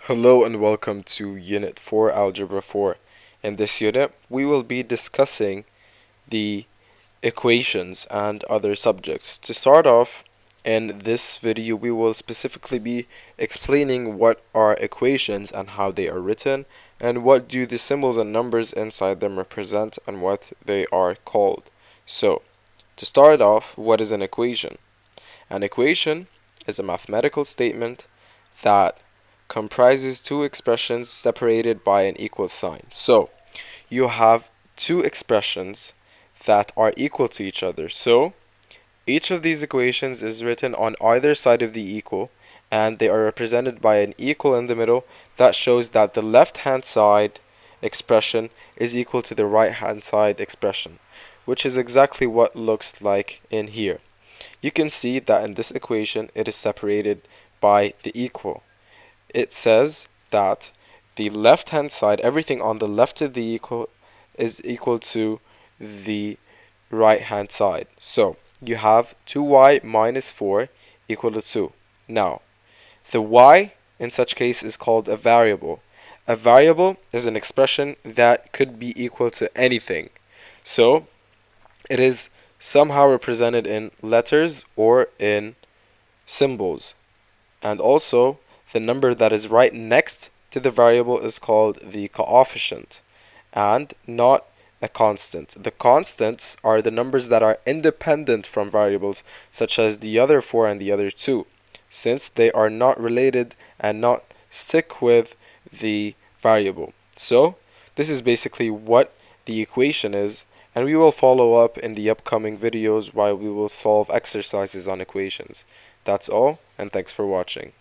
Hello and welcome to Unit 4 Algebra 4. In this unit, we will be discussing the equations and other subjects. To start off, in this video, we will specifically be explaining what are equations and how they are written, and what do the symbols and numbers inside them represent and what they are called. So, to start off, what is an equation? An equation is a mathematical statement that comprises two expressions separated by an equal sign. So you have two expressions that are equal to each other. So each of these equations is written on either side of the equal, and they are represented by an equal in the middle that shows that the left hand side expression is equal to the right hand side expression, which is exactly what looks like in here. You can see that in this equation it is separated by the equal. It says that the left hand side, everything on the left of the equal, is equal to the right hand side. So you have 2y minus 4 equal to 2. Now, the y in such case is called a variable. A variable is an expression that could be equal to anything. So it is somehow represented in letters or in symbols. And also, the number that is right next to the variable is called the coefficient and not a constant. The constants are the numbers that are independent from variables, such as the other 4 and the other 2, since they are not related and not stick with the variable. So this is basically what the equation is, and we will follow up in the upcoming videos while we will solve exercises on equations. That's all, and thanks for watching.